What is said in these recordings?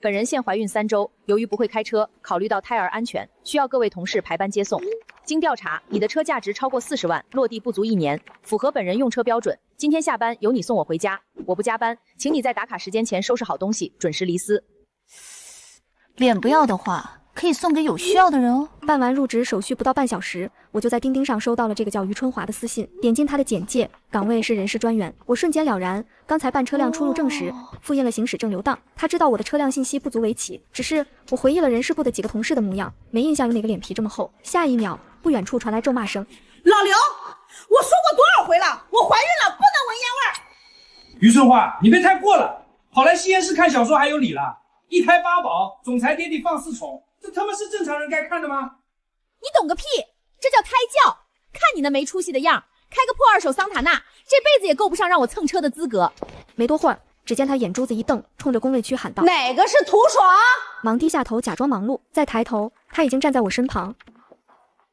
本人现怀孕3周，由于不会开车，考虑到胎儿安全，需要各位同事排班接送。经调查，你的车价值超过40万，落地不足1年，符合本人用车标准。今天下班由你送我回家，我不加班，请你在打卡时间前收拾好东西，准时离司。脸不要的话，可以送给有需要的人哦。办完入职手续不到半小时，我就在钉钉上收到了这个叫于春华的私信。点进他的简介，岗位是人事专员，我瞬间了然。刚才办车辆出入证时，复印了行驶证留档。他知道我的车辆信息不足为奇，只是我回忆了人事部的几个同事的模样，没印象有哪个脸皮这么厚。下一秒，不远处传来咒骂声：“老刘，我说过多少回了，我怀孕了，不能闻烟味儿。”于春华，你别太过了，跑来西安市看小说还有理了？一胎8宝，总裁爹地放4宠，这他妈是正常人该看的吗？你懂个屁，这叫胎教！看你那没出息的样，开个破2手桑塔纳，这辈子也够不上让我蹭车的资格。没多会儿，只见他眼珠子一瞪，冲着工位区喊道：“哪个是图爽？”忙低下头假装忙碌，再抬头，他已经站在我身旁。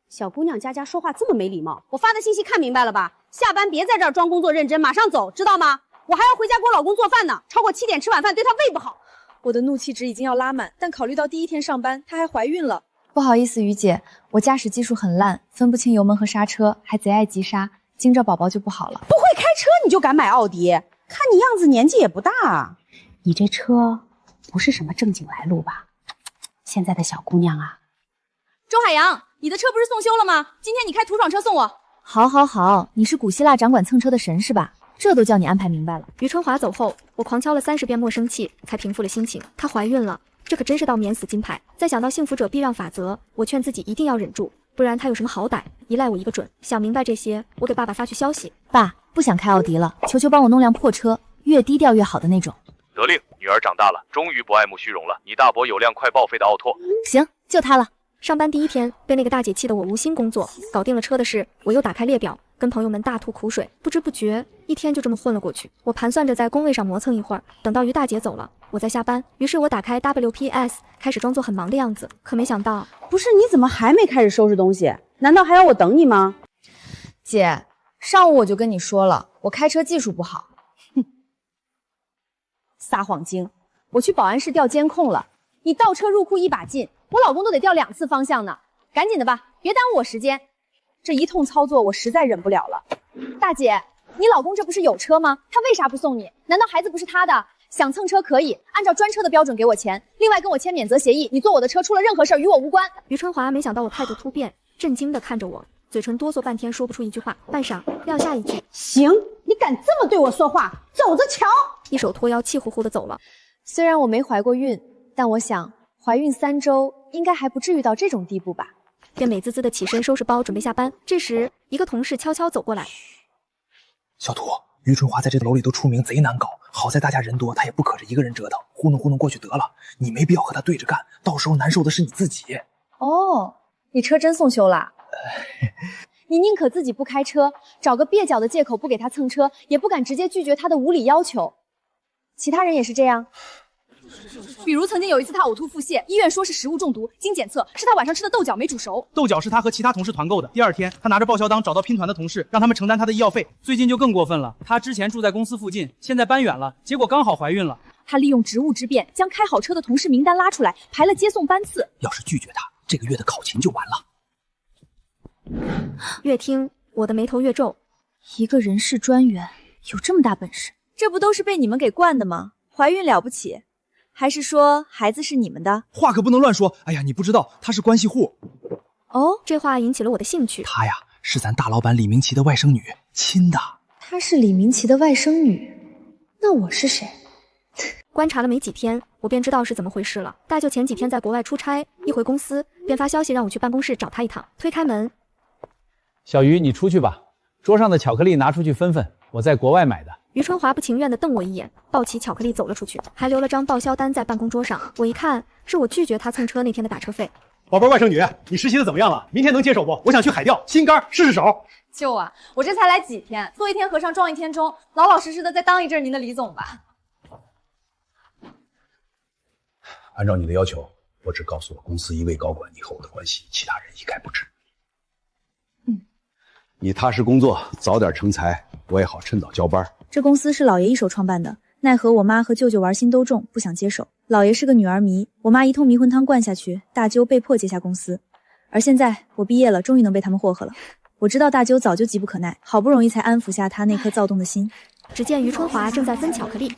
小姑娘家家说话这么没礼貌，我发的信息看明白了吧？下班别在这儿装工作认真，马上走，知道吗？我还要回家给我老公做饭呢，超过7点吃晚饭对他胃不好。我的怒气值已经要拉满，但考虑到第1天上班，她还怀孕了。不好意思，于姐，我驾驶技术很烂，分不清油门和刹车，还贼爱急刹，惊着宝宝就不好了。不会开车你就敢买奥迪？看你样子年纪也不大啊，你这车不是什么正经来路吧？现在的小姑娘啊。周海洋，你的车不是送修了吗？今天你开途爽车送我。好，好，好，你是古希腊掌管蹭车的神是吧？这都叫你安排明白了。于春华走后，我狂敲了30遍莫生气，才平复了心情。她怀孕了，这可真是道免死金牌。再想到幸福者必让法则，我劝自己一定要忍住，不然她有什么好歹，依赖我一个准。想明白这些，我给爸爸发去消息：爸，不想开奥迪了，求求帮我弄辆破车，越低调越好的那种。得令，女儿长大了，终于不爱慕虚荣了。你大伯有辆快报废的奥拓。行，就它了。上班第1天，被那个大姐气得我无心工作。搞定了车的事，我又打开列表，跟朋友们大吐苦水。不知不觉1天就这么混了过去。我盘算着在工位上磨蹭一会儿，等到于大姐走了，我再下班。于是我打开 WPS， 开始装作很忙的样子。可没想到，不是，你怎么还没开始收拾东西？难道还要我等你吗？姐，上午我就跟你说了，我开车技术不好。哼，撒谎精！我去保安室调监控了，你倒车入库一把劲，我老公都得调2次方向呢。赶紧的吧，别耽误我时间。这一通操作我实在忍不了了。大姐，你老公这不是有车吗？他为啥不送你？难道孩子不是他的？想蹭车可以，按照专车的标准给我钱，另外跟我签免责协议，你坐我的车出了任何事儿与我无关。于春华没想到我态度突变，震惊地看着我，嘴唇哆嗦半天说不出一句话，半晌撂下一句：行，你敢这么对我说话，走着瞧。一手托腰，气呼呼地走了。虽然我没怀过孕，但我想怀孕3周应该还不至于到这种地步吧。便美滋滋地起身收拾包准备下班。这时一个同事悄悄走过来：小土，于春华在这个楼里都出名贼难搞，好在大家人多，他也不可着一个人折腾，糊弄糊弄过去得了。你没必要和他对着干，到时候难受的是你自己。哦，你车真送修啦？你宁可自己不开车，找个蹩脚的借口不给他蹭车，也不敢直接拒绝他的无理要求。其他人也是这样。比如曾经有一次他呕吐腹泻，医院说是食物中毒，经检测是他晚上吃的豆角没煮熟。豆角是他和其他同事团购的，第2天他拿着报销单找到拼团的同事，让他们承担他的医药费。最近就更过分了，他之前住在公司附近，现在搬远了，结果刚好怀孕了。他利用职务之便，将开好车的同事名单拉出来，排了接送班次。要是拒绝他，这个月的考勤就完了。越听我的眉头越皱，一个人事专员有这么大本事，这不都是被你们给惯的吗？怀孕了不起？还是说孩子是你们的？话可不能乱说。哎呀，你不知道他是关系户。哦，这话引起了我的兴趣。她呀，是咱大老板李明奇的外甥女，亲的。她是李明奇的外甥女，那我是谁？观察了没几天，我便知道是怎么回事了。大舅前几天在国外出差，一回公司便发消息让我去办公室找他一趟。推开门，小鱼，你出去吧，桌上的巧克力拿出去分分，我在国外买的。于春华不情愿地瞪我一眼，抱起巧克力走了出去，还留了张报销单在办公桌上。我一看，是我拒绝他蹭车那天的打车费。宝贝外甥女，你实习的怎么样了？明天能接手不？我想去海钓，心肝试试手。舅啊，我这才来几天，做1天和尚撞1天钟，老老实实的再当一阵您的李总吧。按照你的要求，我只告诉了公司1位高管你和我的关系，其他人一概不知。你踏实工作，早点成才，我也好趁早交班。这公司是老爷一手创办的，奈何我妈和舅舅玩心都重，不想接手。姥爷是个女儿迷，我妈一通迷魂汤灌下去，大舅被迫接下公司。而现在我毕业了，终于能被他们霍霍了。我知道大舅早就急不可耐，好不容易才安抚下他那颗躁动的心。只见于春华正在分巧克力。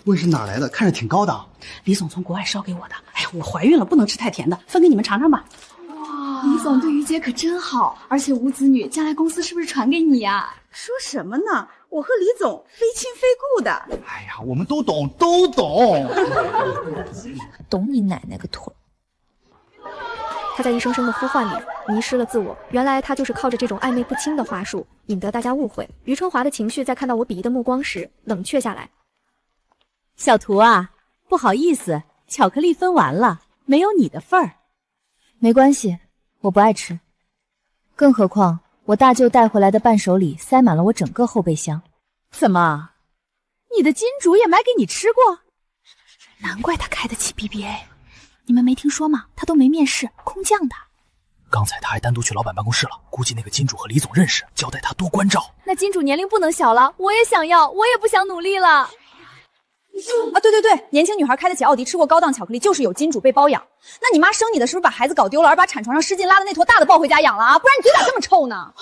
问是哪来的？看着挺高档。李总从国外捎给我的。哎呀，我怀孕了，不能吃太甜的，分给你们尝尝吧。哇，李总对于姐可真好，而且无子女，将来公司是不是传给你呀？说什么呢？我和李总非亲非故的。哎呀，我们都懂，都懂。懂你奶奶个腿！他在一声声的呼唤里迷失了自我，原来他就是靠着这种暧昧不清的话术，引得大家误会。于春华的情绪在看到我鄙夷的目光时冷却下来。小图啊，不好意思，巧克力分完了，没有你的份儿。没关系，我不爱吃。更何况我大舅带回来的伴手礼塞满了我整个后备箱。怎么，你的金主也买给你吃过？难怪他开得起 BBA。你们没听说吗？他都没面试，空降的。刚才他还单独去老板办公室了，估计那个金主和李总认识，交代他多关照。那金主年龄不能小了，我也想要，我也不想努力了。啊，对对对，年轻女孩开得起奥迪，吃过高档巧克力，就是有金主被包养。那你妈生你的是不是把孩子搞丢了，而把产床上失禁拉的那坨大的抱回家养了啊？不然你嘴咋这么臭呢？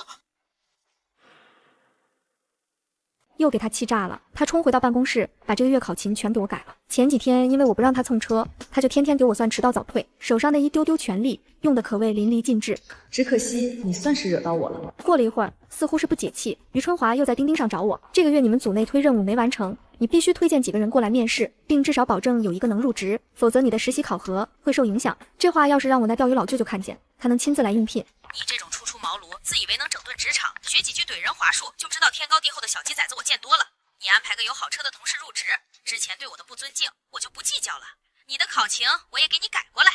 又给他气炸了，他冲回到办公室，把这个月考勤全给我改了。前几天因为我不让他蹭车，他就天天给我算迟到早退，手上那一丢丢权力用的可谓淋漓尽致。只可惜你算是惹到我了。过了一会儿，似乎是不解气，于春华又在钉钉上找我，这个月你们组内推任务没完成，你必须推荐几个人过来面试，并至少保证有一个能入职，否则你的实习考核会受影响。这话要是让我那钓鱼老舅舅看见，他能亲自来应聘。你这种初出茅庐，自以为能整顿职场，学几句怼人话术，就知道天高地厚的小鸡崽子我见多了。你安排个有好车的同事入职，之前对我的不尊敬，我就不计较了。你的考勤我也给你改过来。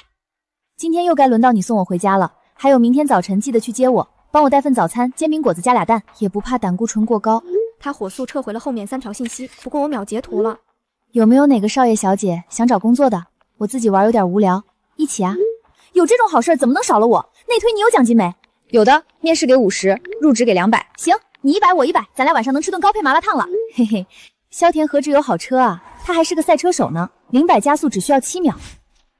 今天又该轮到你送我回家了，还有明天早晨记得去接我，帮我带份早餐，煎饼果子加俩蛋，也不怕胆固醇过高。他火速撤回了后面3条信息，不过我秒截图了。有没有哪个少爷小姐想找工作的？我自己玩有点无聊，一起啊！有这种好事怎么能少了我？内推你有奖金没？有的，面试给50，入职给200。行，你100我100，咱俩晚上能吃顿高配麻辣烫了。嘿嘿，萧田何止有好车啊，他还是个赛车手呢，0-100加速只需要7秒。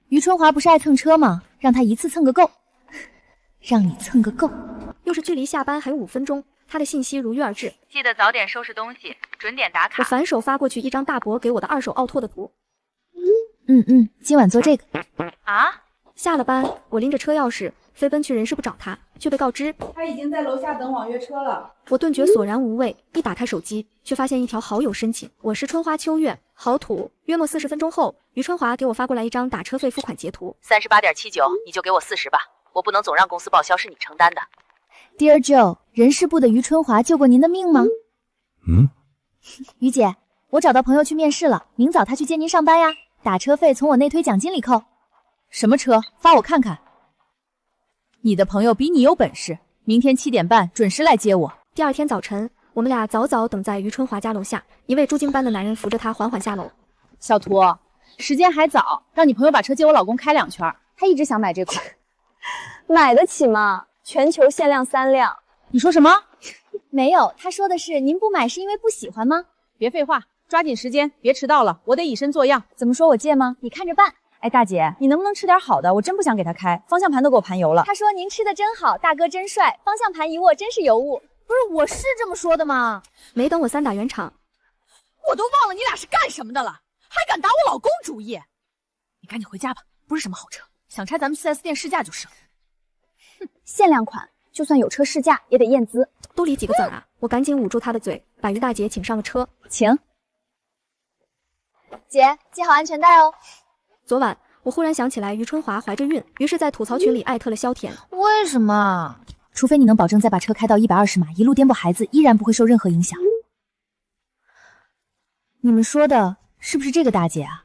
于春华不是爱蹭车吗？让他一次蹭个够，让你蹭个够。又是距离下班还有5分钟，他的信息如约而至，记得早点收拾东西，准点打卡。我反手发过去一张大伯给我的2手奥拓的图。今晚做这个。啊？下了班，我拎着车钥匙飞奔去人事部找他，却被告知他已经在楼下等网约车了。我顿觉索然无味，一打开手机，却发现一条好友申请，我是春花秋月，好土。约莫40分钟后，于春华给我发过来一张打车费付款截图，38.79，你就给我40吧，我不能总让公司报销是你承担的。Dear Joe， 人事部的于春华救过您的命吗？于姐，我找到朋友去面试了，明早他去接您上班呀，打车费从我内推奖金里扣。什么车？发我看看。你的朋友比你有本事，明天7点半准时来接我。第二天早晨，我们俩早早等在于春华家楼下，一位猪精般的男人扶着他缓缓下楼。小图，时间还早，让你朋友把车借我老公开2圈，他一直想买这款。买得起吗？全球限量3辆。你说什么？没有，他说的是您不买是因为不喜欢吗？别废话，抓紧时间，别迟到了，我得以身作样。怎么说我借吗？你看着办。哎，大姐，你能不能吃点好的？我真不想给他开，方向盘都给我盘油了。他说您吃的真好，大哥真帅，方向盘一握真是尤物。不是，我是这么说的吗？没等我3打圆场，我都忘了你俩是干什么的了，还敢打我老公主意！你赶紧回家吧，不是什么好车，想拆咱们4S店试驾就是了。哼，限量款，就算有车试驾也得验资。都离几个字啊！我赶紧捂住他的嘴，把于大姐请上了车。请。姐，系好安全带哦。昨晚我忽然想起来于春华怀着孕，于是在吐槽群里艾特了萧田。为什么？除非你能保证再把车开到120码，一路颠簸，孩子依然不会受任何影响。你们说的是不是这个大姐啊？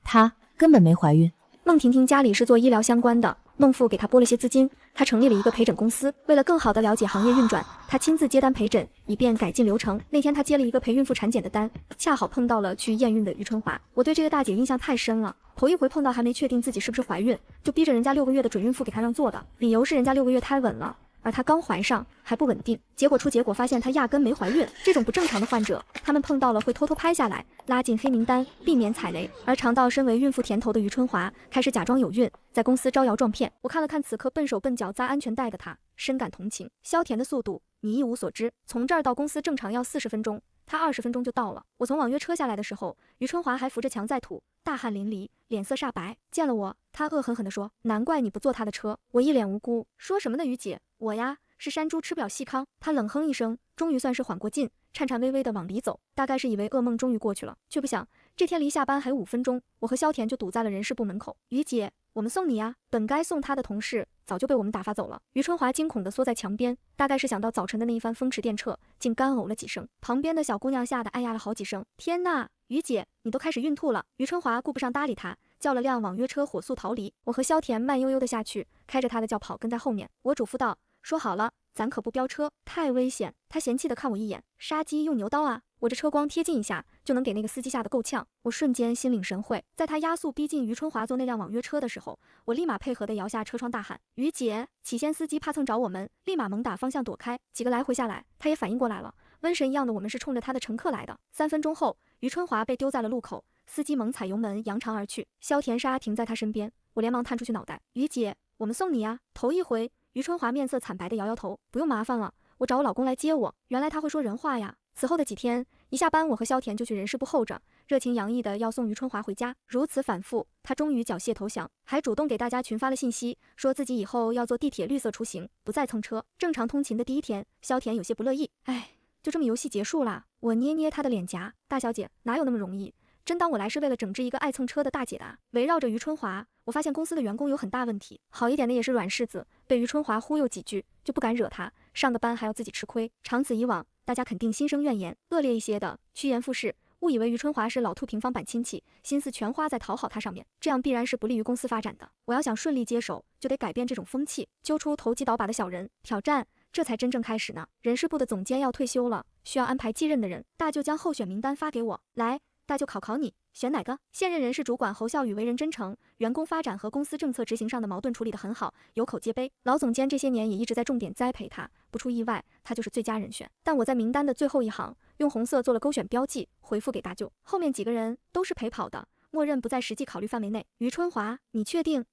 她根本没怀孕。孟婷婷家里是做医疗相关的，孟父给她拨了些资金，她成立了一个陪诊公司。为了更好地了解行业运转，她亲自接单陪诊，以便改进流程。那天她接了一个陪孕妇产检的单，恰好碰到了去验孕的于春华。我对这个大姐印象太深了，头一回碰到还没确定自己是不是怀孕，就逼着人家6个月的准孕妇给她让座的，理由是人家6个月胎稳了。而她刚怀上还不稳定，结果发现她压根没怀孕。这种不正常的患者，他们碰到了会偷偷拍下来，拉进黑名单，避免踩雷。而尝到身为孕妇甜头的于春华，开始假装有孕，在公司招摇撞骗。我看了看此刻笨手笨脚扎安全带的她，深感同情。萧田的速度你一无所知，从这儿到公司正常要40分钟，他20分钟就到了。我从网约车下来的时候，于春华还扶着墙在吐，大汗淋漓，脸色煞白。见了我，他恶狠狠地说：“难怪你不坐他的车。”我一脸无辜，说什么呢？于姐，我呀是山猪吃不了细糠。他冷哼一声，终于算是缓过劲，颤颤巍巍地往里走，大概是以为噩梦终于过去了，却不想这天离下班还有5分钟，我和萧田就堵在了人事部门口。于姐，我们送你呀。本该送他的同事早就被我们打发走了。于春华惊恐地缩在墙边，大概是想到早晨的那一番风驰电掣，竟干呕了几声。旁边的小姑娘吓得哎呀了好几声。天呐，于姐，你都开始孕吐了。于春华顾不上搭理她，叫了辆网约车火速逃离。我和萧田慢悠悠地下去，开着他的轿跑跟在后面。我嘱咐道：“说好了，咱可不飙车，太危险。”他嫌弃地看我一眼：“杀鸡用牛刀啊！”我这车光贴近一下，就能给那个司机吓得够呛。我瞬间心领神会，在他压速逼近于春华坐那辆网约车的时候，我立马配合地摇下车窗大喊：“于姐！”起先司机怕蹭着我们，立马猛打方向躲开。几个来回下来，他也反应过来了，瘟神一样的我们是冲着他的乘客来的。3分钟后，于春华被丢在了路口，司机猛踩油门扬长而去。萧田沙停在他身边，我连忙探出去脑袋：“于姐，我们送你呀。”头一回。于春华面色惨白地摇摇头：“不用麻烦了，我找我老公来接我。”原来他会说人话呀。此后的几天，一下班我和萧田就去人事部候着，热情洋溢的要送于春华回家。如此反复，他终于缴械投降，还主动给大家群发了信息，说自己以后要坐地铁绿色出行，不再蹭车。正常通勤的第一天，萧田有些不乐意：“哎，就这么游戏结束啦？”我捏捏他的脸颊：“大小姐，哪有那么容易？真当我来是为了整治一个爱蹭车的大姐的啊？”围绕着于春华，我发现公司的员工有很大问题，好一点的也是软柿子，被于春华忽悠几句就不敢惹他，上个班还要自己吃亏。长此以往，大家肯定心生怨言。恶劣一些的，趋炎附势，误以为于春华是老兔平方版亲戚，心思全花在讨好他上面，这样必然是不利于公司发展的。我要想顺利接手，就得改变这种风气，揪出投机倒把的小人，挑战这才真正开始呢。人事部的总监要退休了，需要安排继任的人，大舅将候选名单发给我，来，大舅考你，选哪个？现任人事主管侯孝宇为人真诚，员工发展和公司政策执行上的矛盾处理得很好，有口皆碑。老总监这些年也一直在重点栽培他，不出意外，他就是最佳人选。但我在名单的最后一行用红色做了勾选标记，回复给大舅。后面几个人都是陪跑的，默认不在实际考虑范围内。于春华，你确定？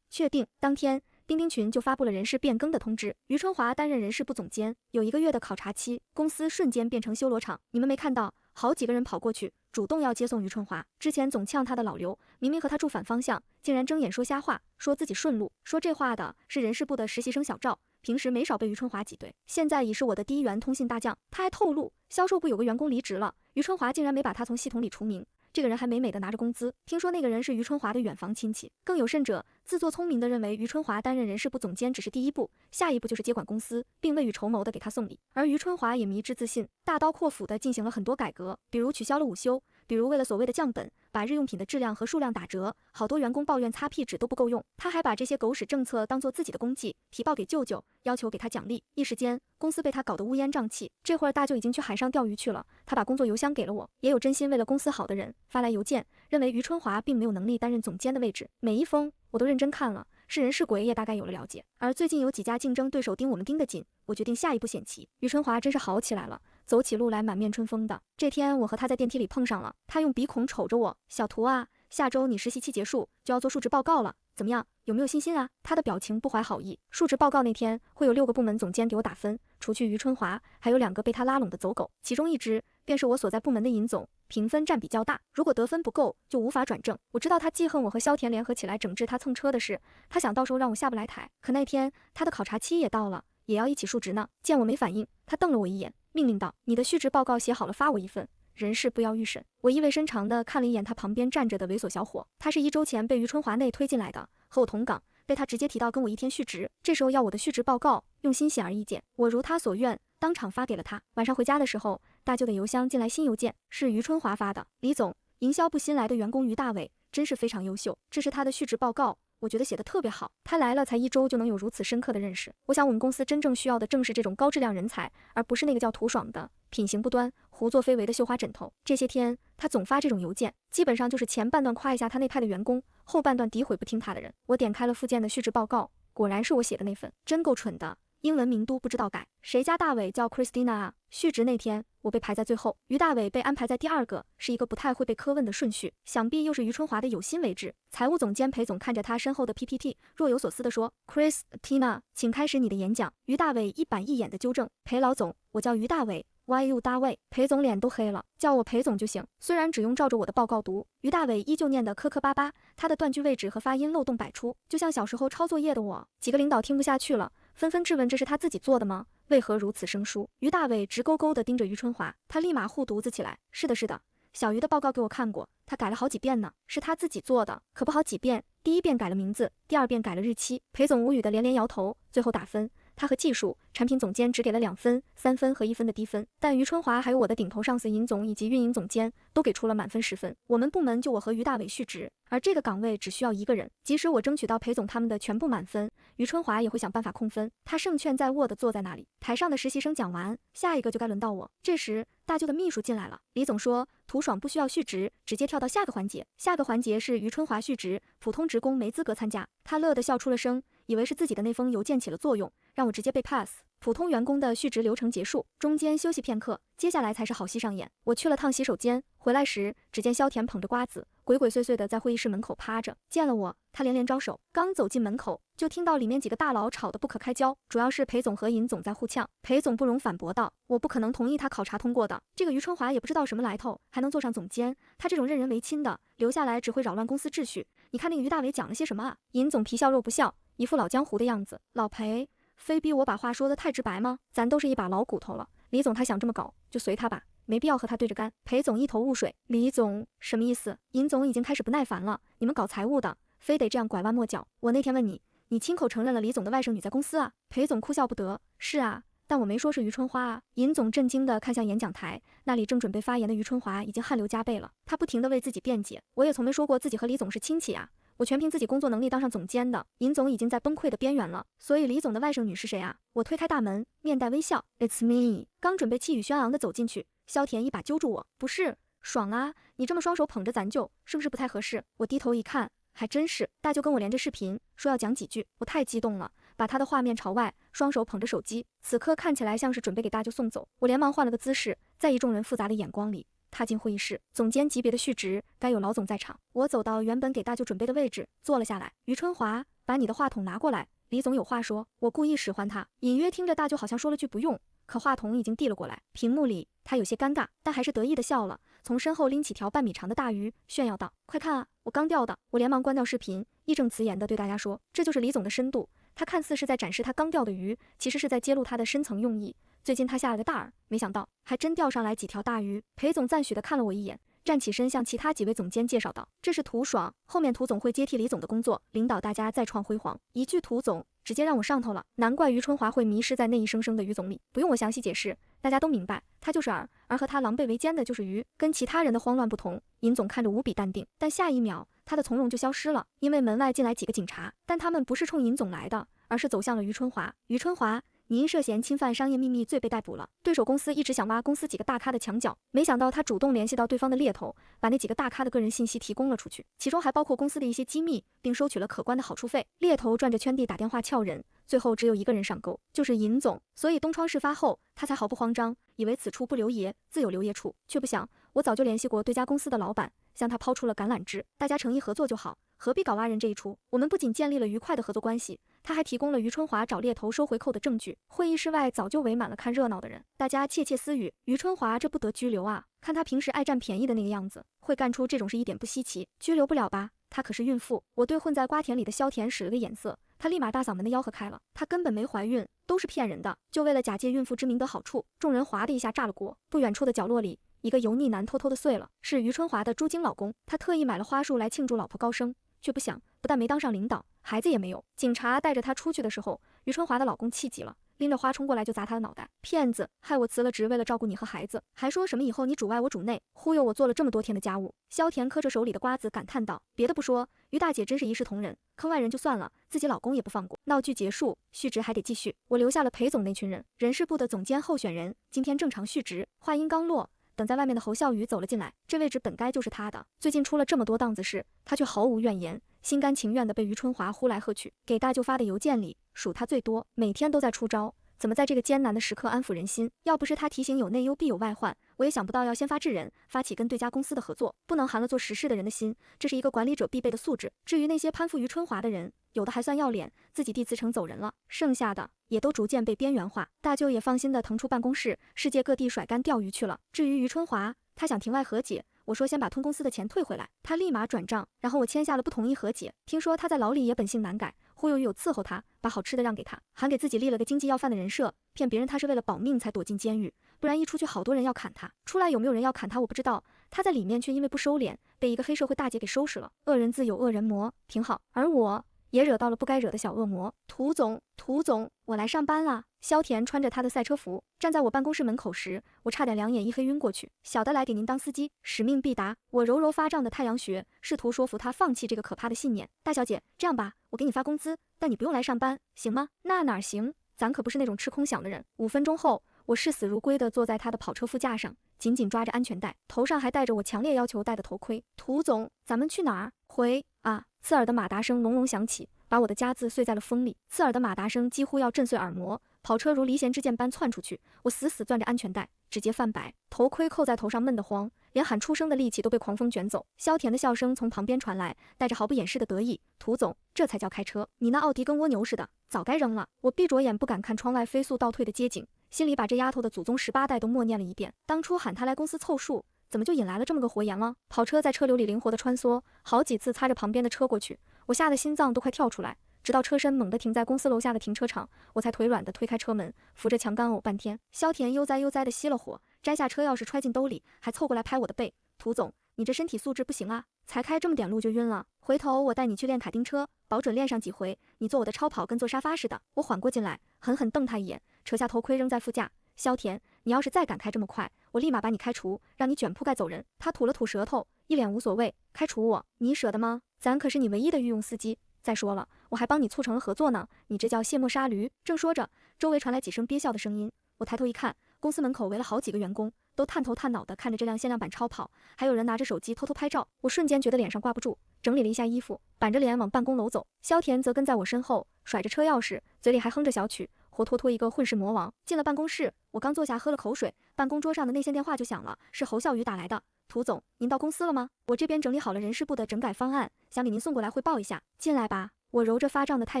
确定。当天钉钉群就发布了人事变更的通知，于春华担任人事部总监，有1个月的考察期，公司瞬间变成修罗场。你们没看到好几个人跑过去主动要接送于春华，之前总呛他的老刘，明明和他住反方向，竟然睁眼说瞎话，说自己顺路。说这话的是人事部的实习生小赵，平时没少被于春华挤兑，现在已是我的第1员通信大将。他还透露销售部有个员工离职了，于春华竟然没把他从系统里除名，这个人还美美的拿着工资，听说那个人是于春华的远房亲戚。更有甚者，自作聪明的认为于春华担任人事部总监只是第1步，下一步就是接管公司，并未雨绸缪的给他送礼。而于春华也迷之自信，大刀阔斧的进行了很多改革，比如取消了午休，比如为了所谓的降本，把日用品的质量和数量打折，好多员工抱怨擦屁纸都不够用，他还把这些狗屎政策当做自己的功绩，提报给舅舅，要求给他奖励。一时间公司被他搞得乌烟瘴气。这会儿大舅已经去海上钓鱼去了，他把工作邮箱给了我。也有真心为了公司好的人发来邮件，认为于春华并没有能力担任总监的位置，每一封我都认真看了，是人是鬼也大概有了了解。而最近有几家竞争对手盯我们盯得紧，我决定下一步险棋。于春华真是好起来了，走起路来满面春风的。这天我和他在电梯里碰上了，他用鼻孔瞅着我：“小图啊，下周你实习期结束就要做述职报告了，怎么样？有没有信心啊？”他的表情不怀好意。述职报告那天会有6个部门总监给我打分，除去于春华，还有2个被他拉拢的走狗，其中1只便是我所在部门的尹总，评分占比较大，如果得分不够就无法转正。我知道他记恨我和萧田联合起来整治他蹭车的事，他想到时候让我下不来台。可那天他的考察期也到了，也要一起述职呢。见我没反应，他瞪了我一眼，命令道：“你的续职报告写好了发我1份，人事不要预审。”我意味深长地看了一眼他旁边站着的猥琐小伙，他是1周前被于春华内推进来的，和我同岗，被他直接提到跟我一天续职，这时候要我的续职报告，用心显而易见。我如他所愿，当场发给了他。晚上回家的时候，大舅的邮箱进来新邮件，是于春华发的：“李总，营销部新来的员工于大伟真是非常优秀，这是他的续职报告，我觉得写的特别好。他来了才1周就能有如此深刻的认识。我想我们公司真正需要的正是这种高质量人才，而不是那个叫涂爽的品行不端、胡作非为的绣花枕头。”这些天他总发这种邮件，基本上就是前半段夸一下他那派的员工，后半段诋毁不听他的人。我点开了附件的续职报告，果然是我写的那份，真够蠢的。英文名都不知道改。谁家大伟叫 Christina 啊？续职那天我被排在最后，于大伟被安排在第2个，是一个不太会被苛问的顺序，想必又是于春华的有心为之。财务总监裴总看着他身后的 PPT， 若有所思地说 ：“Christina， 请开始你的演讲。”于大伟一板一眼地纠正：“裴老总，我叫于大伟。” Why you 大卫？裴总脸都黑了，叫我裴总就行。虽然只用照着我的报告读，于大伟依旧念得磕磕巴巴，他的断句位置和发音漏洞百出，就像小时候抄作业的我。几个领导听不下去了，纷纷质问这是他自己做的吗？为何如此生疏？于大伟直勾勾地盯着于春华，他立马护犊子起来。是的，是的，小于的报告给我看过，他改了好几遍呢，是他自己做的，可不好几遍。第1遍改了名字，第2遍改了日期。裴总无语的连连摇头，最后打分。他和技术、产品总监只给了2分、3分和1分的低分，但于春华还有我的顶头上司尹总以及运营总监都给出了满分10分。我们部门就我和于大伟续职，而这个岗位只需要1个人，即使我争取到裴总他们的全部满分，于春华也会想办法控分。他胜券在握的坐在那里，台上的实习生讲完，下一个就该轮到我。这时大舅的秘书进来了，李总说涂爽不需要续职，直接跳到下个环节。下个环节是于春华续职，普通职工没资格参加。他乐得笑出了声，以为是自己的那封邮件起了作用，让我直接被 pass。普通员工的续职流程结束，中间休息片刻，接下来才是好戏上演。我去了趟洗手间，回来时只见萧田捧着瓜子，鬼鬼祟祟的在会议室门口趴着。见了我，他连连招手，刚走进门口，就听到里面几个大佬吵得不可开交，主要是裴总和尹总在互呛。裴总不容反驳道：“我不可能同意他考察通过的。这个于春华也不知道什么来头，还能做上总监？他这种任人唯亲的，留下来只会扰乱公司秩序。你看那个于大伟讲了些什么啊？”尹总皮笑肉不笑，一副老江湖的样子。老裴，非逼我把话说得太直白吗？咱都是一把老骨头了，李总他想这么搞，就随他吧，没必要和他对着干。裴总一头雾水，李总什么意思？尹总已经开始不耐烦了，你们搞财务的，非得这样拐弯抹角。我那天问你，你亲口承认了李总的外甥女在公司啊？裴总哭笑不得，是啊，但我没说是于春花啊。尹总震惊地看向演讲台，那里正准备发言的于春华已经汗流浃背了，他不停地为自己辩解，我也从没说过自己和李总是亲戚啊。我全凭自己工作能力当上总监的。尹总已经在崩溃的边缘了，所以李总的外甥女是谁啊？我推开大门，面带微笑 ，It's me。刚准备气宇轩昂地走进去，萧田一把揪住我，不是，爽啊，你这么双手捧着咱就是不是不太合适？我低头一看，还真是，大舅跟我连着视频，说要讲几句，我太激动了，把他的画面朝外，双手捧着手机，此刻看起来像是准备给大舅送走。我连忙换了个姿势，在一众人复杂的眼光里踏进会议室，总监级别的续职该有老总在场。我走到原本给大舅准备的位置，坐了下来。于春华，把你的话筒拿过来，李总有话说。我故意使唤他，隐约听着大舅好像说了句不用，可话筒已经递了过来。屏幕里他有些尴尬，但还是得意的笑了，从身后拎起条半米长的大鱼，炫耀道：“快看啊，我刚钓的！”我连忙关掉视频，义正辞严地对大家说：“这就是李总的深度。他看似是在展示他刚钓的鱼，其实是在揭露他的深层用意。最近他下了个大饵，没想到还真钓上来几条大鱼。”裴总赞许地看了我一眼，站起身向其他几位总监介绍道：“这是涂爽，后面涂总会接替李总的工作，领导大家再创辉煌。”一句涂总直接让我上头了，难怪于春华会迷失在那一声声的于总里，不用我详细解释，大家都明白，他就是饵，而和他狼狈为奸的就是鱼。跟其他人的慌乱不同，尹总看着无比淡定，但下一秒他的从容就消失了，因为门外进来几个警察，但他们不是冲尹总来的，而是走向了于春华。于春华，你因涉嫌侵犯商业秘密罪被逮捕了。对手公司一直想挖公司几个大咖的墙角，没想到他主动联系到对方的猎头，把那几个大咖的个人信息提供了出去，其中还包括公司的一些机密，并收取了可观的好处费。猎头转着圈地打电话撬人，最后只有一个人上钩，就是尹总。所以东窗事发后，他才毫不慌张，以为此处不留爷，自有留爷处，却不想我早就联系过对家公司的老板，向他抛出了橄榄枝，大家诚意合作就好，何必搞挖人这一出？我们不仅建立了愉快的合作关系，他还提供了于春华找猎头收回扣的证据。会议室外早就围满了看热闹的人，大家窃窃私语：于春华这不得拘留啊！看他平时爱占便宜的那个样子，会干出这种事一点不稀奇。拘留不了吧？她可是孕妇。我对混在瓜田里的萧田使了个眼色，他立马大嗓门的吆喝开了：她根本没怀孕，都是骗人的，就为了假借孕妇之名得好处。众人哗的一下炸了锅。不远处的角落里，一个油腻男偷偷的碎了，是于春华的朱晶老公。他特意买了花束来庆祝老婆高升，却不想不但没当上领导，孩子也没有。警察带着他出去的时候，于春华的老公气急了，拎着花冲过来就砸他的脑袋。骗子，害我辞了职，为了照顾你和孩子，还说什么以后你主外我主内，忽悠我做了这么多天的家务。萧田磕着手里的瓜子感叹道：“别的不说，于大姐真是一视同仁，坑外人就算了，自己老公也不放过。”闹剧结束，续职还得继续。我留下了裴总那群人，人事部的总监候选人今天正常续职。话音刚落，等在外面的侯孝宇走了进来，这位置本该就是他的。最近出了这么多档子事，他却毫无怨言，心甘情愿地被于春华呼来喝去。给大舅发的邮件里，数他最多，每天都在出招。怎么在这个艰难的时刻安抚人心？要不是他提醒有内忧必有外患，我也想不到要先发制人，发起跟对家公司的合作。不能寒了做实事的人的心，这是一个管理者必备的素质。至于那些攀附于春华的人，有的还算要脸，自己递辞呈走人了，剩下的也都逐渐被边缘化。大舅也放心地腾出办公室，世界各地甩干钓鱼去了。至于于春华，他想庭外和解，我说先把吞公司的钱退回来，他立马转账，然后我签下了不同意和解。听说他在牢里也本性难改，忽悠于有伺候他，把好吃的让给他，还给自己立了个经济要犯的人设，骗别人他是为了保命才躲进监狱，不然一出去好多人要砍他，出来有没有人要砍他我不知道，他在里面却因为不收敛，被一个黑社会大姐给收拾了。恶人自有恶人磨，挺好。而我也惹到了不该惹的小恶魔。涂总，我来上班啦。萧田穿着他的赛车服站在我办公室门口时，我差点两眼一黑晕过去。小的来给您当司机，使命必达。我揉揉发胀的太阳穴，试图说服他放弃这个可怕的信念。大小姐，这样吧，我给你发工资，但你不用来上班，行吗？那哪行，咱可不是那种吃空饷的人。5分钟后，我视死如归地坐在他的跑车副驾上，紧紧抓着安全带，头上还戴着我强烈要求戴的头盔。涂总，咱们去哪儿？回啊！刺耳的马达声隆隆响起，把我的夹字碎在了风里。刺耳的马达声几乎要震碎耳膜，跑车如离弦之箭般窜出去，我死死攥着安全带，指节泛白，头盔扣在头上闷得慌，连喊出声的力气都被狂风卷走。萧田的笑声从旁边传来，带着毫不掩饰的得意。涂总，这才叫开车，你那奥迪跟蜗牛似的，早该扔了。我闭着眼不敢看窗外飞速倒退的街景，心里把这丫头的祖宗18代都默念了一遍。当初喊她来公司凑数，怎么就引来了这么个活言了？跑车在车流里灵活地穿梭，好几次擦着旁边的车过去，我吓得心脏都快跳出来。直到车身猛地停在公司楼下的停车场，我才腿软地推开车门，扶着墙干呕半天。萧田悠哉悠哉地熄了火，摘下车钥匙揣进兜里，还凑过来拍我的背。涂总，你这身体素质不行啊，才开这么点路就晕了。回头我带你去练卡丁车，保准练上几回，你坐我的超跑跟坐沙发似的。我缓过劲来，狠狠瞪他一眼，扯下头盔扔在副驾。萧田，你要是再敢开这么快，我立马把你开除，让你卷铺盖走人。他吐了吐舌头，一脸无所谓。开除我？你舍得吗？咱可是你唯一的御用司机。再说了，我还帮你促成了合作呢，你这叫卸磨杀驴。正说着，周围传来几声憋笑的声音，我抬头一看，公司门口围了好几个员工，都探头探脑的看着这辆限量版超跑，还有人拿着手机偷偷拍照。我瞬间觉得脸上挂不住，整理了一下衣服，板着脸往办公楼走。萧田则跟在我身后，甩着车钥匙，嘴里还哼着小曲，活脱脱一个混世魔王。进了办公室，我刚坐下喝了口水，办公桌上的内线电话就响了，是侯孝宇打来的。涂总，您到公司了吗？我这边整理好了人事部的整改方案，想给您送过来汇报一下。进来吧。我揉着发胀的太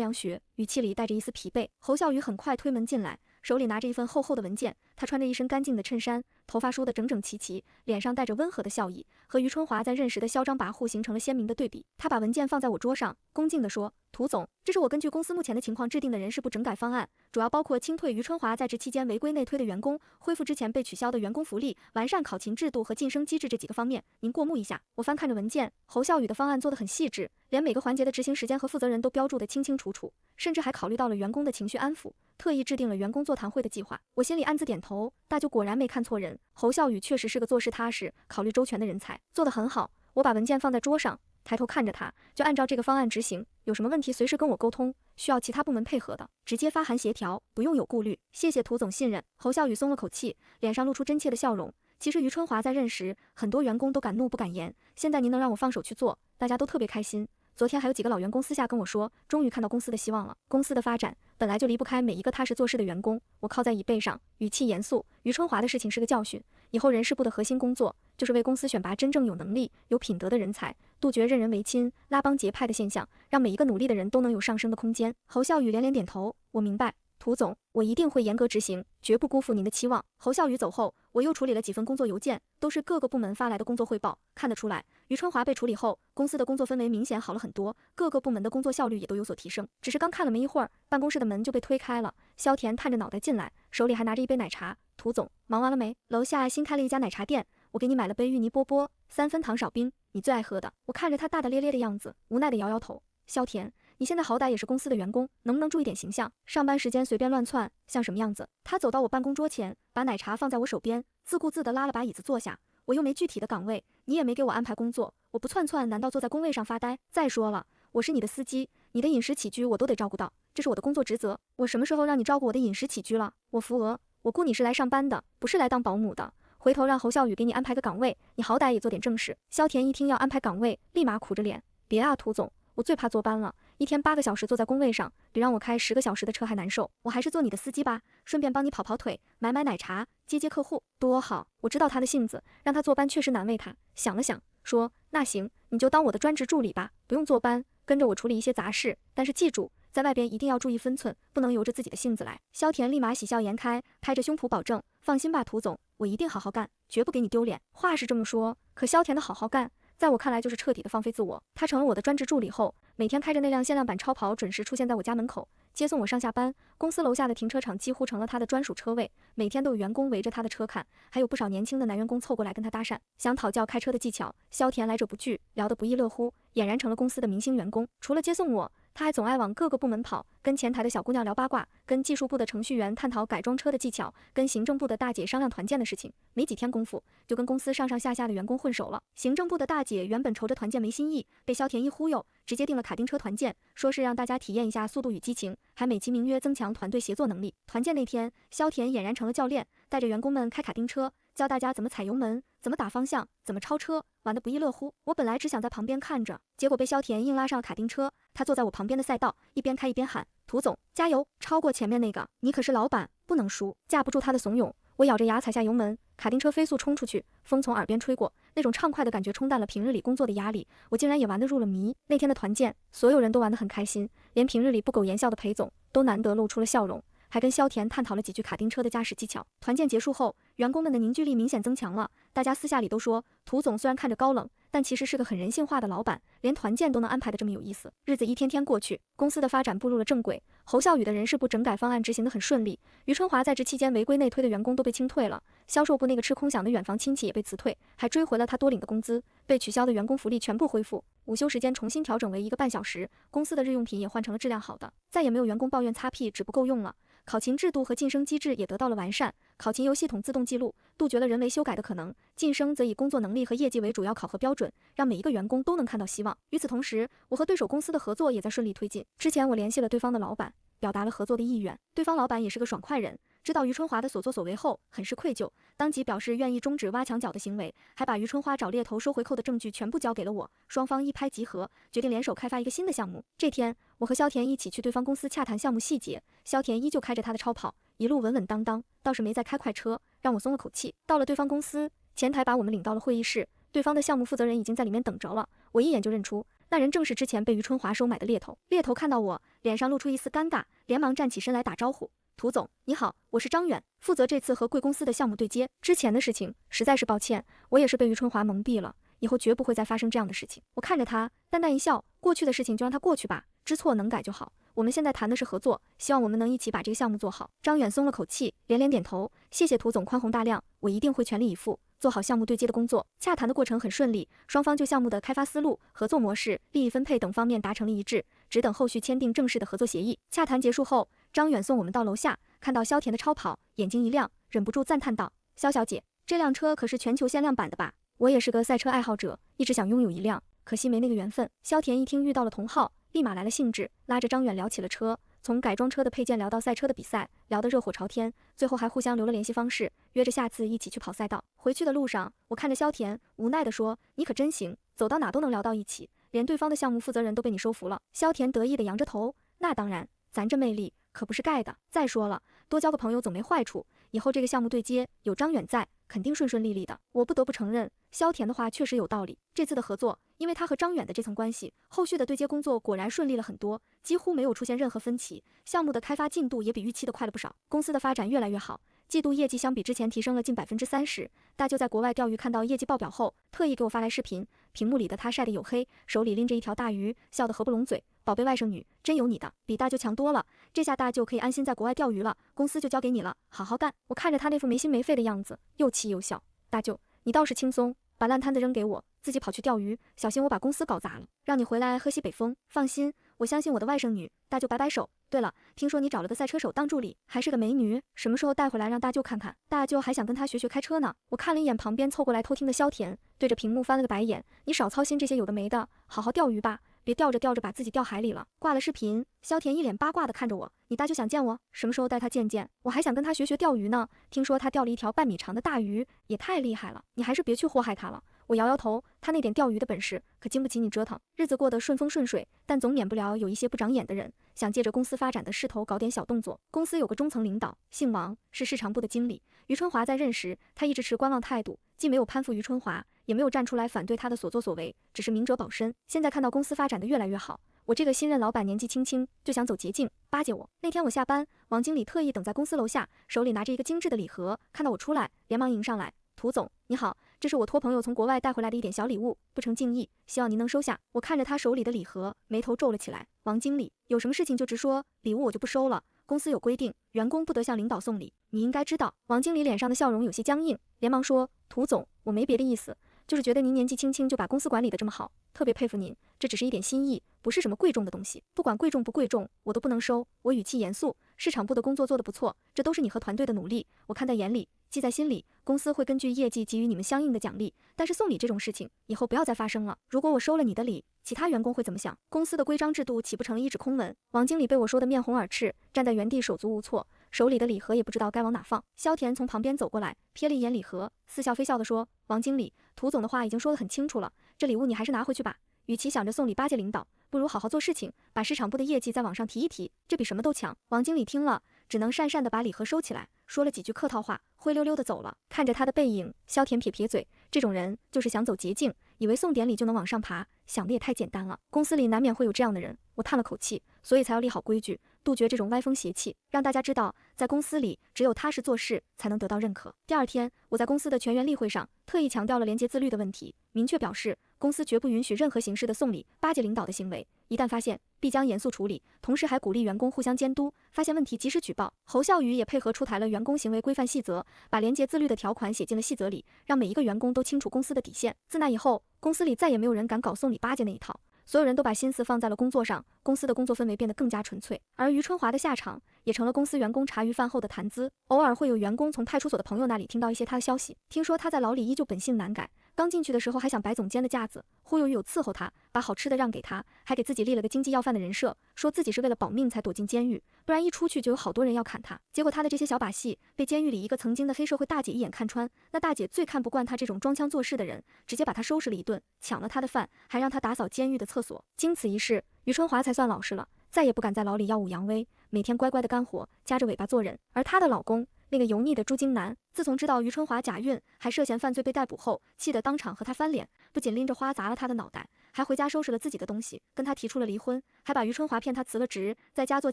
阳穴，语气里带着一丝疲惫。侯孝宇很快推门进来，手里拿着一份厚厚的文件。他穿着一身干净的衬衫，头发梳得整整齐齐，脸上带着温和的笑意，和于春华在任时的嚣张跋扈形成了鲜明的对比。他把文件放在我桌上，恭敬地说：涂总，这是我根据公司目前的情况制定的人事部整改方案，主要包括清退于春华在职期间违规内推的员工，恢复之前被取消的员工福利，完善考勤制度和晋升机制这几个方面，您过目一下。我翻看着文件，侯孝宇的方案做得很细致，连每个环节的执行时间和负责人都标注得清清楚楚，甚至还考虑到了员工的情绪安抚，特意制定了员工座谈会的计划。我心里暗自点头，大舅果然没看错人，侯孝宇确实是个做事踏实、考虑周全的人才，做得很好。我把文件放在桌上，抬头看着他，就按照这个方案执行，有什么问题随时跟我沟通，需要其他部门配合的，直接发函协调，不用有顾虑。谢谢涂总信任。侯孝宇松了口气，脸上露出真切的笑容。其实于春华在任时，很多员工都敢怒不敢言，现在您能让我放手去做，大家都特别开心。昨天还有几个老员工私下跟我说，终于看到公司的希望了。公司的发展本来就离不开每一个踏实做事的员工。我靠在椅背上，语气严肃。于春华的事情是个教训，以后人事部的核心工作就是为公司选拔真正有能力、有品德的人才，杜绝任人唯亲、拉帮结派的现象，让每一个努力的人都能有上升的空间。侯孝宇连连点头，我明白。涂总，我一定会严格执行，绝不辜负您的期望。侯孝宇走后，我又处理了几份工作邮件，都是各个部门发来的工作汇报。看得出来，于春华被处理后，公司的工作氛围明显好了很多，各个部门的工作效率也都有所提升。只是刚看了没一会儿，办公室的门就被推开了，萧田探着脑袋进来，手里还拿着一杯奶茶。涂总，忙完了没？楼下新开了一家奶茶店，我给你买了杯芋泥波波，3分糖少冰，你最爱喝的。我看着他大大咧咧的样子，无奈的摇摇头。萧田，你现在好歹也是公司的员工，能不能注意点形象？上班时间随便乱窜，像什么样子？他走到我办公桌前，把奶茶放在我手边，自顾自地拉了把椅子坐下。我又没具体的岗位，你也没给我安排工作，我不窜窜，难道坐在工位上发呆？再说了，我是你的司机，你的饮食起居我都得照顾到，这是我的工作职责。我什么时候让你照顾我的饮食起居了？我扶额，我雇你是来上班的，不是来当保姆的。回回头让侯孝宇给你安排个岗位，你好歹也做点正事。萧田一听要安排岗位，立马苦着脸，别啊，涂总，我最怕坐班了，一天8个小时坐在工位上，比让我开10个小时的车还难受。我还是做你的司机吧，顺便帮你跑跑腿，买奶茶，接客户，多好。我知道他的性子，让他坐班确实难为他。想了想，说那行，你就当我的专职助理吧，不用坐班，跟着我处理一些杂事，但是记住，在外边一定要注意分寸，不能由着自己的性子来。萧田立马喜笑颜开，拍着胸脯保证，放心吧，涂总，我一定好好干，绝不给你丢脸。话是这么说，可萧田的好好干，在我看来就是彻底的放飞自我。他成了我的专职助理后，每天开着那辆限量版超跑准时出现在我家门口，接送我上下班。公司楼下的停车场几乎成了他的专属车位，每天都有员工围着他的车看，还有不少年轻的男员工凑过来跟他搭讪，想讨教开车的技巧。萧田来者不拒，聊得不亦乐乎，俨然成了公司的明星员工。除了接送我，他还总爱往各个部门跑，跟前台的小姑娘聊八卦，跟技术部的程序员探讨改装车的技巧，跟行政部的大姐商量团建的事情。没几天功夫，就跟公司上上下下的员工混熟了。行政部的大姐原本愁着团建没新意，被萧田一忽悠，直接订了卡丁车团建，说是让大家体验一下速度与激情，还美其名曰增强团队协作能力。团建那天，萧田俨然成了教练，带着员工们开卡丁车，教大家怎么踩油门，怎么打方向，怎么超车，玩得不亦乐乎。我本来只想在旁边看着，结果被萧田硬拉上了卡丁车。他坐在我旁边的赛道，一边开一边喊：涂总加油，超过前面那个，你可是老板，不能输。架不住他的怂恿，我咬着牙踩下油门，卡丁车飞速冲出去，风从耳边吹过，那种畅快的感觉冲淡了平日里工作的压力，我竟然也玩得入了迷。那天的团建，所有人都玩得很开心，连平日里不苟言笑的裴总都难得露出了笑容，还跟萧田探讨了几句卡丁车的驾驶技巧。团建结束后，员工们的凝聚力明显增强了，大家私下里都说，涂总虽然看着高冷，但其实是个很人性化的老板，连团建都能安排得这么有意思。日子一天天过去，公司的发展步入了正轨，侯孝宇的人事部整改方案执行得很顺利，于春华在职期间违规内推的员工都被清退了，销售部那个吃空饷的远房亲戚也被辞退，还追回了他多领的工资，被取消的员工福利全部恢复，午休时间重新调整为1个半小时，公司的日用品也换成了质量好的，再也没有员工抱怨擦屁纸不够用了。考勤制度和晋升机制也得到了完善，考勤由系统自动记录，杜绝了人为修改的可能，晋升则以工作能力和业绩为主要考核标准，让每一个员工都能看到希望。与此同时，我和对手公司的合作也在顺利推进。之前我联系了对方的老板，表达了合作的意愿，对方老板也是个爽快人，知道于春华的所作所为后很是愧疚，当即表示愿意终止挖墙脚的行为，还把于春华找猎头收回扣的证据全部交给了我，双方一拍即合，决定联手开发一个新的项目。这天，我和萧田一起去对方公司洽谈项目细节，萧田依旧开着他的超跑，一路稳稳当当，倒是没再开快车，让我松了口气。到了对方公司，前台把我们领到了会议室，对方的项目负责人已经在里面等着了，我一眼就认出那人正是之前被于春华收买的猎头。猎头看到我，脸上露出一丝尴尬，连忙站起身来打招呼：涂总你好，我是张远，负责这次和贵公司的项目对接，之前的事情实在是抱歉，我也是被于春华蒙蔽了，以后绝不会再发生这样的事情。我看着他淡淡一笑，过去的事情就让它过去吧，知错能改就好，我们现在谈的是合作，希望我们能一起把这个项目做好。张远松了口气，连连点头，谢谢涂总宽宏大量，我一定会全力以赴做好项目对接的工作。洽谈的过程很顺利，双方就项目的开发思路、合作模式、利益分配等方面达成了一致，只等后续签订正式的合作协议。洽谈结束后，张远送我们到楼下，看到萧田的超跑，眼睛一亮，忍不住赞叹道：萧小姐，这辆车可是全球限量版的吧？我也是个赛车爱好者，一直想拥有一辆，可惜没那个缘分。萧田一听遇到了同好，立马来了兴致，拉着张远聊起了车，从改装车的配件聊到赛车的比赛，聊得热火朝天，最后还互相留了联系方式，约着下次一起去跑赛道。回去的路上，我看着萧田无奈地说：你可真行，走到哪都能聊到一起，连对方的项目负责人都被你收服了。萧田得意地扬着头：那当然，咱这魅力可不是盖的。再说了，多交个朋友总没坏处，以后这个项目对接有张远在，肯定顺顺利利的。我不得不承认，萧田的话确实有道理。这次的合作，因为他和张远的这层关系，后续的对接工作果然顺利了很多，几乎没有出现任何分歧，项目的开发进度也比预期的快了不少。公司的发展越来越好，季度业绩相比之前提升了近30%。大舅在国外钓鱼看到业绩报表后，特意给我发来视频，屏幕里的他晒得黝黑，手里拎着一条大鱼，笑得合不拢嘴。宝贝外甥女，真有你的，比大舅强多了。这下大舅可以安心在国外钓鱼了，公司就交给你了，好好干。我看着他那副没心没肺的样子，又气又笑。大舅，你倒是轻松，把烂摊子扔给我，自己跑去钓鱼，小心我把公司搞砸了。让你回来喝西北风。放心，我相信我的外甥女。大舅摆摆手。对了，听说你找了个赛车手当助理，还是个美女，什么时候带回来让大舅看看？大舅还想跟她学学开车呢。我看了一眼旁边凑过来偷听的萧田，对着屏幕翻了个白眼。你少操心这些有的没的，好好钓鱼吧，别吊着把自己掉海里了。挂了视频，萧田一脸八卦的看着我，你大舅想见我，什么时候带他见见？我还想跟他学钓鱼呢，听说他钓了一条半米长的大鱼，也太厉害了，你还是别去祸害他了。我摇摇头，他那点钓鱼的本事可经不起你折腾。日子过得顺风顺水，但总免不了有一些不长眼的人，想借着公司发展的势头搞点小动作。公司有个中层领导，姓王，是市场部的经理。于春华在任时，他一直持观望态度，既没有攀附于春华，也没有站出来反对他的所作所为，只是明哲保身。现在看到公司发展的越来越好，我这个新任老板年纪轻轻就想走捷径，巴结我。那天我下班，王经理特意等在公司楼下，手里拿着一个精致的礼盒，看到我出来，连忙迎上来。涂总你好，这是我托朋友从国外带回来的一点小礼物，不成敬意，希望您能收下。我看着他手里的礼盒，眉头皱了起来。王经理，有什么事情就直说，礼物我就不收了。公司有规定，员工不得向领导送礼，你应该知道。王经理脸上的笑容有些僵硬，连忙说，涂总，我没别的意思，就是觉得您年纪轻轻就把公司管理得这么好，特别佩服您。这只是一点心意，不是什么贵重的东西，不管贵重不贵重，我都不能收。我语气严肃，市场部的工作做得不错，这都是你和团队的努力，我看在眼里，记在心里。公司会根据业绩给予你们相应的奖励，但是送礼这种事情以后不要再发生了。如果我收了你的礼，其他员工会怎么想？公司的规章制度岂不成了一纸空文？王经理被我说得面红耳赤，站在原地手足无措，手里的礼盒也不知道该往哪放。萧田从旁边走过来，瞥了一眼礼盒，似笑非笑地说，王经理，涂总的话已经说得很清楚了，这礼物你还是拿回去吧。与其想着送礼巴结领导，不如好好做事情，把市场部的业绩再往上提一提，这比什么都强。王经理听了，只能讪讪地把礼盒收起来，说了几句客套话，灰溜溜地走了。看着他的背影，萧田撇撇嘴，这种人就是想走捷径，以为送点礼就能往上爬，想的也太简单了。公司里难免会有这样的人，我叹了口气，所以才要立好规矩，杜绝这种歪风邪气，让大家知道，在公司里只有踏实做事才能得到认可。第二天，我在公司的全员例会上特意强调了廉洁自律的问题，明确表示公司绝不允许任何形式的送礼巴结领导的行为，一旦发现必将严肃处理，同时还鼓励员工互相监督，发现问题及时举报。侯孝宇也配合出台了员工行为规范细则，把廉洁自律的条款写进了细则里，让每一个员工都清楚公司的底线。自那以后，公司里再也没有人敢搞送礼巴结那一套，所有人都把心思放在了工作上，公司的工作氛围变得更加纯粹。而于春华的下场也成了公司员工茶余饭后的谈资，偶尔会有员工从派出所的朋友那里听到一些他的消息，听说他在牢里依旧本性难改，刚进去的时候还想摆总监的架子，忽悠狱友伺候他，把好吃的让给他，还给自己立了个经济要犯的人设，说自己是为了保命才躲进监狱，不然一出去就有好多人要砍他。结果他的这些小把戏被监狱里一个曾经的黑社会大姐一眼看穿，那大姐最看不惯他这种装腔作势的人，直接把他收拾了一顿，抢了他的饭，还让他打扫监狱的厕所。经此一事，于春华才算老实了，再也不敢在牢里耀武扬威，每天乖乖的干活，夹着尾巴做人。而她的老公那个油腻的朱金南，自从知道于春华假孕还涉嫌犯罪被逮捕后，气得当场和他翻脸，不仅拎着花砸了他的脑袋，还回家收拾了自己的东西，跟他提出了离婚，还把于春华骗他辞了职，在家做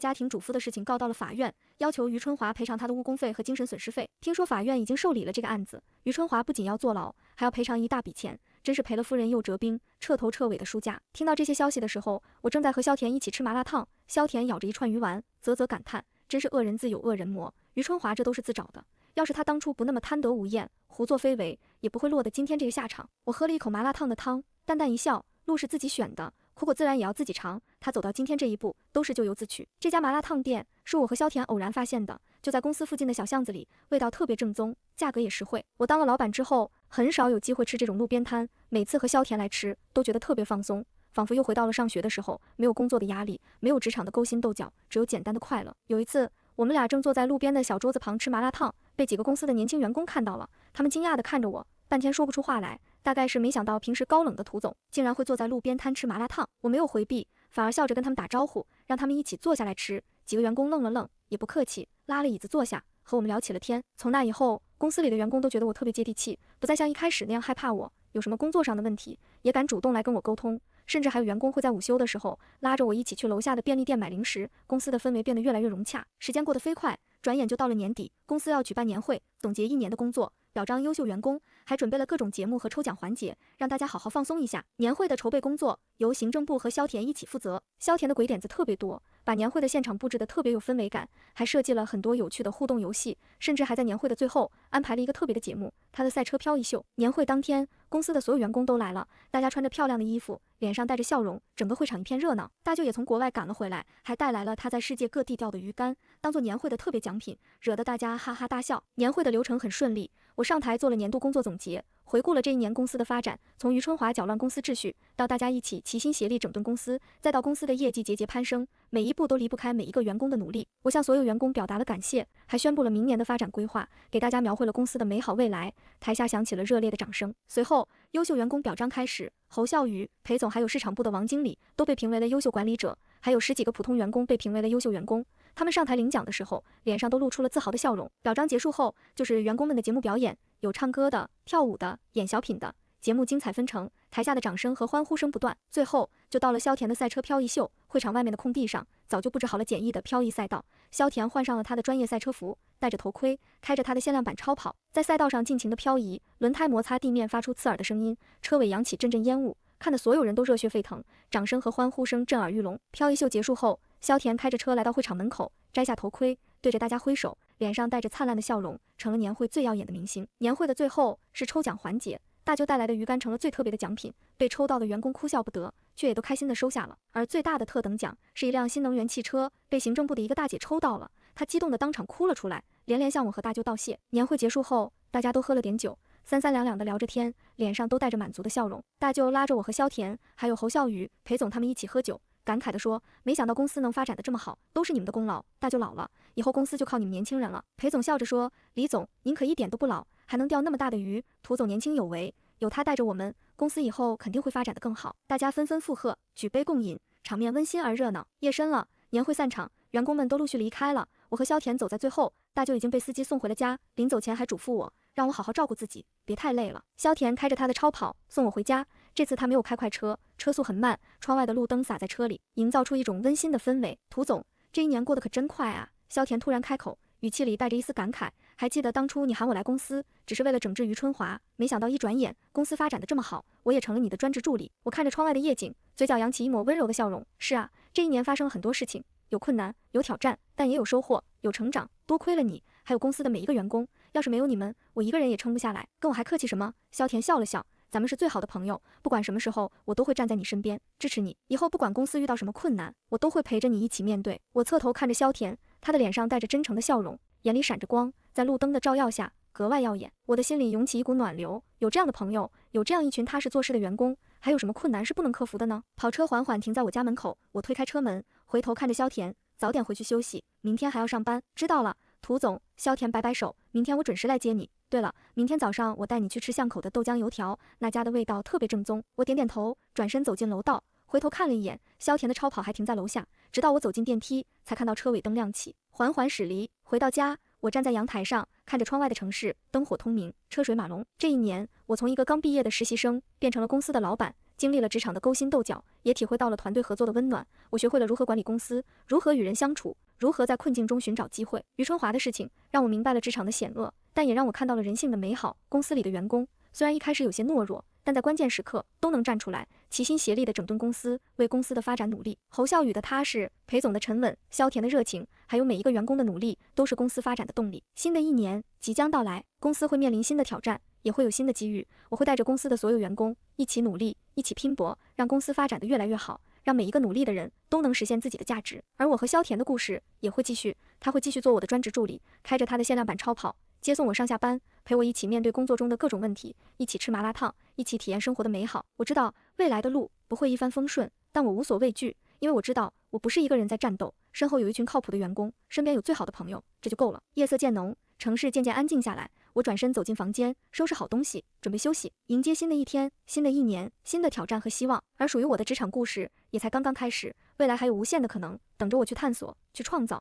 家庭主妇的事情告到了法院，要求于春华赔偿他的误工费和精神损失费。听说法院已经受理了这个案子，于春华不仅要坐牢，还要赔偿一大笔钱，真是赔了夫人又折兵，彻头彻尾的输家。听到这些消息的时候，我正在和萧田一起吃麻辣烫，萧田咬着一串鱼丸，啧啧感叹，真是恶人自有恶人磨，于春华这都是自找的，要是他当初不那么贪得无厌，胡作非为，也不会落得今天这个下场。我喝了一口麻辣烫的汤，淡淡一笑，路是自己选的，苦果自然也要自己尝，他走到今天这一步都是咎由自取。这家麻辣烫店是我和萧田偶然发现的，就在公司附近的小巷子里，味道特别正宗，价格也实惠。我当了老板之后，很少有机会吃这种路边摊，每次和萧田来吃都觉得特别放松，仿佛又回到了上学的时候，没有工作的压力，没有职场的勾心斗角，只有简单的快乐。有一次，我们俩正坐在路边的小桌子旁吃麻辣烫，被几个公司的年轻员工看到了，他们惊讶地看着我，半天说不出话来，大概是没想到平时高冷的涂总竟然会坐在路边摊吃麻辣烫。我没有回避，反而笑着跟他们打招呼，让他们一起坐下来吃。几个员工愣了愣，也不客气，拉了椅子坐下，和我们聊起了天。从那以后，公司里的员工都觉得我特别接地气，不再像一开始那样害怕我，有什么工作上的问题也敢主动来跟我沟通，甚至还有员工会在午休的时候拉着我一起去楼下的便利店买零食。公司的氛围变得越来越融洽。时间过得飞快，转眼就到了年底，公司要举办年会，总结一年的工作，表彰优秀员工，还准备了各种节目和抽奖环节，让大家好好放松一下。年会的筹备工作由行政部和萧田一起负责。萧田的鬼点子特别多，把年会的现场布置得特别有氛围感，还设计了很多有趣的互动游戏，甚至还在年会的最后安排了一个特别的节目，他的赛车漂移秀。年会当天，公司的所有员工都来了，大家穿着漂亮的衣服，脸上带着笑容，整个会场一片热闹。大舅也从国外赶了回来，还带来了他在世界各地钓的鱼竿，当做年会的特别奖品，惹得大家哈哈大笑。年会的流程很顺利，我上台做了年度工作总结，回顾了这一年公司的发展，从于春华搅乱公司秩序，到大家一起齐心协力整顿公司，再到公司的业绩节节攀升，每一步都离不开每一个员工的努力。我向所有员工表达了感谢，还宣布了明年的发展规划，给大家描绘了公司的美好未来。台下响起了热烈的掌声。随后，优秀员工表彰开始，侯孝宇、裴总还有市场部的王经理都被评为了优秀管理者，还有10几个普通员工被评为了优秀员工。他们上台领奖的时候，脸上都露出了自豪的笑容。表彰结束后，就是员工们的节目表演，有唱歌的、跳舞的、演小品的，节目精彩纷呈，台下的掌声和欢呼声不断。最后就到了萧田的赛车漂移秀，会场外面的空地上早就布置好了简易的漂移赛道，萧田换上了他的专业赛车服，戴着头盔，开着他的限量版超跑，在赛道上尽情的漂移，轮胎摩擦地面发出刺耳的声音，车尾扬起阵阵烟雾，看得所有人都热血沸腾，掌声和欢呼声震耳欲聋。漂移秀结束后，萧田开着车来到会场门口，摘下头盔，对着大家挥手，脸上带着灿烂的笑容，成了年会最耀眼的明星。年会的最后是抽奖环节，大舅带来的鱼竿成了最特别的奖品，被抽到的员工哭笑不得，却也都开心的收下了。而最大的特等奖是一辆新能源汽车，被行政部的一个大姐抽到了，她激动的当场哭了出来，连连向我和大舅道谢。年会结束后，大家都喝了点酒，三三两两的聊着天，脸上都带着满足的笑容。大舅拉着我和萧田还有侯孝宇、裴总他们一起喝酒，感慨地说，没想到公司能发展得这么好，都是你们的功劳。大舅老了，以后公司就靠你们年轻人了。裴总笑着说，李总您可一点都不老，还能钓那么大的鱼。涂总年轻有为，有他带着我们，公司以后肯定会发展得更好。大家纷纷附和，举杯共饮，场面温馨而热闹。夜深了，年会散场，员工们都陆续离开了，我和萧田走在最后，大舅已经被司机送回了家，临走前还嘱咐我，让我好好照顾自己，别太累了。萧田开着他的超跑送我回家，这次他没有开快车，车速很慢，窗外的路灯洒在车里，营造出一种温馨的氛围。涂总，这一年过得可真快啊！萧田突然开口，语气里带着一丝感慨，还记得当初你喊我来公司，只是为了整治于春华，没想到一转眼，公司发展得这么好，我也成了你的专职助理。我看着窗外的夜景，嘴角扬起一抹温柔的笑容。是啊，这一年发生了很多事情，有困难，有挑战，但也有收获，有成长。多亏了你，还有公司的每一个员工，要是没有你们，我一个人也撑不下来。跟我还客气什么？萧田笑了笑，咱们是最好的朋友，不管什么时候，我都会站在你身边，支持你。以后不管公司遇到什么困难，我都会陪着你一起面对。我侧头看着萧田，他的脸上带着真诚的笑容，眼里闪着光，在路灯的照耀下格外耀眼。我的心里涌起一股暖流，有这样的朋友，有这样一群踏实做事的员工，还有什么困难是不能克服的呢？跑车缓缓停在我家门口，我推开车门，回头看着萧田，早点回去休息，明天还要上班。知道了，涂总。萧田摆摆手，明天我准时来接你。对了，明天早上我带你去吃巷口的豆浆油条，那家的味道特别正宗。我点点头，转身走进楼道，回头看了一眼，萧田的超跑还停在楼下，直到我走进电梯，才看到车尾灯亮起，缓缓驶离。回到家，我站在阳台上，看着窗外的城市，灯火通明，车水马龙。这一年，我从一个刚毕业的实习生变成了公司的老板，经历了职场的勾心斗角，也体会到了团队合作的温暖。我学会了如何管理公司，如何与人相处，如何在困境中寻找机会。于春华的事情让我明白了职场的险恶，但也让我看到了人性的美好。公司里的员工虽然一开始有些懦弱，但在关键时刻都能站出来，齐心协力地整顿公司，为公司的发展努力。侯孝宇的踏实，裴总的沉稳，萧田的热情，还有每一个员工的努力，都是公司发展的动力。新的一年即将到来，公司会面临新的挑战，也会有新的机遇。我会带着公司的所有员工一起努力，一起拼搏，让公司发展得越来越好，让每一个努力的人都能实现自己的价值。而我和萧田的故事也会继续，他会继续做我的专职助理，开着他的限量版超跑，接送我上下班，陪我一起面对工作中的各种问题，一起吃麻辣烫，一起体验生活的美好。我知道未来的路不会一帆风顺，但我无所畏惧，因为我知道我不是一个人在战斗，身后有一群靠谱的员工，身边有最好的朋友，这就够了。夜色渐浓，城市渐渐安静下来，我转身走进房间，收拾好东西，准备休息，迎接新的一天，新的一年，新的挑战和希望。而属于我的职场故事也才刚刚开始，未来还有无限的可能等着我去探索，去创造。